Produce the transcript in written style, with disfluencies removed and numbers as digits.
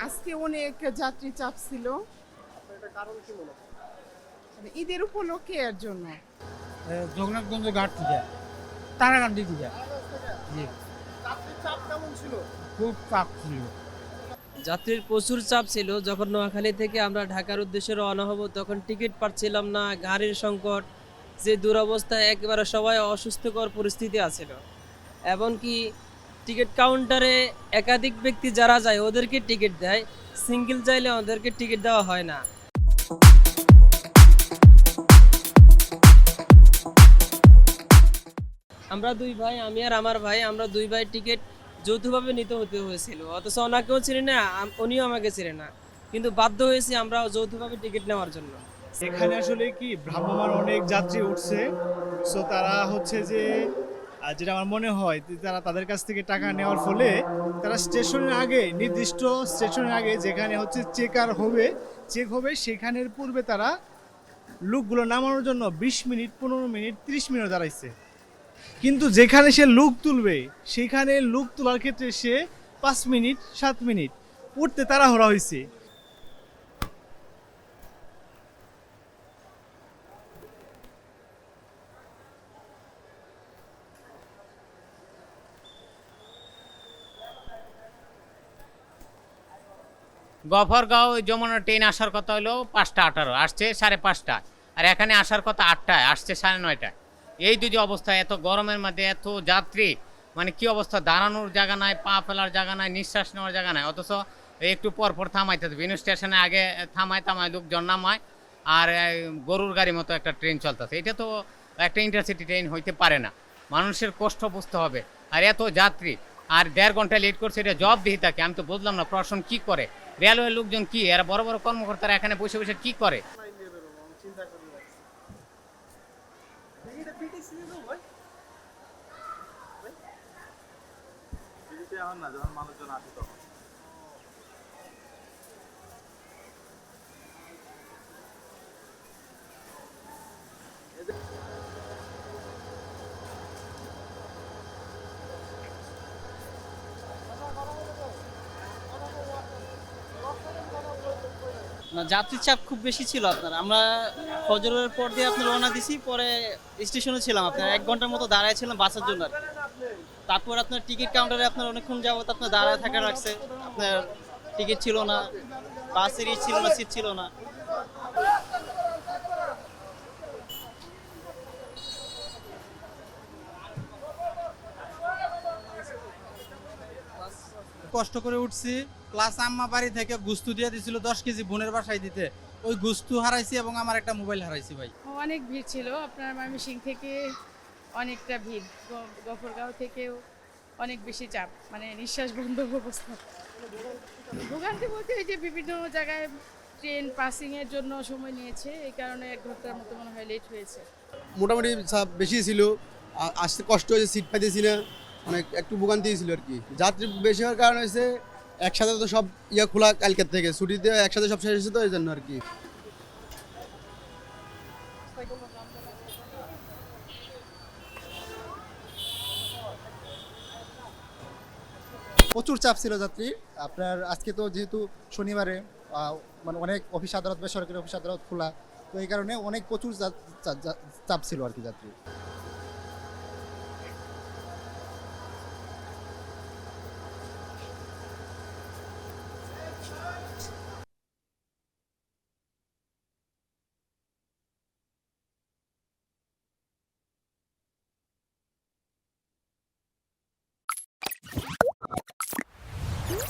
আজকে অনেক যাত্রী চাপ ছিল। এটা কারণ কি মনে হয়? ঈদের উপলক্ষে এর জন্য। জগন্নাথগঞ্জ ঘাট থেকে তারাকান্দি থেকে। জি, যাত্রীর চাপ কেমন ছিল? খুব চাপ ছিল। যাত্রীর প্রচুর চাপ ছিল। যখন নোয়াখালী থেকে আমরা ঢাকার উদ্দেশ্যে রওনা হব তখন টিকিট পাচ্ছিলাম না, গাড়ির সংকট, যে দুরবস্থায় একেবারে সবাই অসুস্থকর পরিস্থিতি আছিল। এমনকি টিকিট কাউন্টারে একাধিক ব্যক্তি যারা যায় ওদেরকে টিকিট দেয়, সিঙ্গেল চাইলে ওদেরকে টিকিট দেওয়া হয় না। আমরা দুই ভাই, আমি আর আমার ভাই, আমরা দুই ভাই টিকিট যৌথভাবে নিতে হতে হয়েছিল। অথচ ওনাকেও চিনি না, উনিও আমাকে চিনি না, কিন্তু বাধ্য হয়েছি আমরা যৌথভাবে টিকিট নেওয়ার জন্য। এখানে আসলে কি ভ্রাম্যমাণ অনেক যাত্রী উঠছে, সো তারা হচ্ছে যে যেটা আমার মনে হয় যে তারা তাদের কাছ থেকে টাকা নেওয়ার ফলে তারা স্টেশনের আগে, নির্দিষ্ট স্টেশনের আগে যেখানে হচ্ছে চেক হবে সেখানের পূর্বে তারা লোকগুলো নামানোর জন্য 20 মিনিট, 15 মিনিট, 30 মিনিট দাঁড়াইছে। কিন্তু যেখানে সে লোক তুলবে সেখানে লোক তোলার ক্ষেত্রে সে 5 মিনিট, 7 মিনিট উঠতে তাড়াহুড়া হয়েছে। গফরগাঁও যমুনা ট্রেন আসার কথা হলো 5টা 18, আসছে 5:30। আর এখানে আসার কথা 8টায়, আসছে 9:30। এই দুই যে অবস্থা, এত গরমের মধ্যে এত যাত্রী, মানে কি অবস্থা, দাঁড়ানোর জায়গা নাই, পা ফেলার জায়গা নাই, নিঃশ্বাস নেওয়ার জায়গা নাই। অথচ একটু পর পর থামাইতে হবে, বিভিন্ন স্টেশনে আগে থামায় লোকজন নামায়, আর গরুর গাড়ি মতো একটা ট্রেন চলতেছে। এটা তো একটা ইন্টারসিটি ট্রেন হইতে পারে না, মানুষের কষ্ট বুঝতে হবে। আর এত যাত্রী আর 1.5 ঘন্টা লেট করছে, এটা জবাবদিহিতা কি? আমি তো বুঝলাম না প্রশাসন কি করে, রেলওয়ে লোকজন কি, এরা বড় বড় কর্মকর্তারা এখানে বসে বসে কি করে? লাইন দিয়ে বেরোবো, আমি চিন্তা করি রাখছি। এটা পিটিসি দিল ভাই। পিটিসি এখন না, যখন মানুষজন আসে তখন। না, যাত্রীর চাপ খুব বেশি ছিল আপনার। আমরা ফজরের পর দিয়ে আপনার রওনা দিছি, পরে স্টেশনে ছিলাম আপনার 1 ঘন্টার মতো দাঁড়ায় ছিলাম বাসের জন্য আর কি। তারপর আপনার টিকিট কাউন্টারে আপনার অনেকক্ষণ যাবত আপনার দাঁড়ায় থাকা লাগছে, আপনার টিকিট ছিল না, বাসের ছিল না, সিট ছিল না। কষ্ট করে উঠছি, প্লাস আম্মা বাড়ি থেকে গুস্তু দিয়ে দিছিল 10 কেজি বোনের বাসায় দিতে, ওই গুস্তু হারাইছি এবং আমার একটা মোবাইল হারাইছি ভাই। অনেক ভিড় ছিল আপনার ময়মনসিংহ থেকে, অনেকটা ভিড়। গফরগাঁও থেকেও অনেক বেশি চাপ, মানে নিঃশ্বাস বন্ধ অবস্থা। ভোগান্তি বলতে ওই যে বিভিন্ন জায়গায় ট্রেন পাসিংয়ের জন্য সময় নিয়েছে, এই কারণে 1 ঘন্টার মতো মনে হয় লেট হয়েছে। মোটামুটি চাপ বেশি ছিল, আসতে কষ্ট হয়েছে, সিট পাইতেছি না, অনেক একটু ভোগান্তি ছিল আর কি। যাত্রী বেশি হওয়ার কারণ হয়েছে একসাথে তো সব খোলা কালকের থেকে, ছুটিতে একসাথে সব শেষ হয়েছে তো এই জন্য আর কি। প্রচুর চাপ ছিল যাত্রী আপনার। আজকে তো যেহেতু শনিবারে মানে অনেক অফিস আদালত, বেসরকারি অফিস আদালত খোলা, তো এই কারণে অনেক প্রচুর চাপ ছিল আর কি যাত্রী।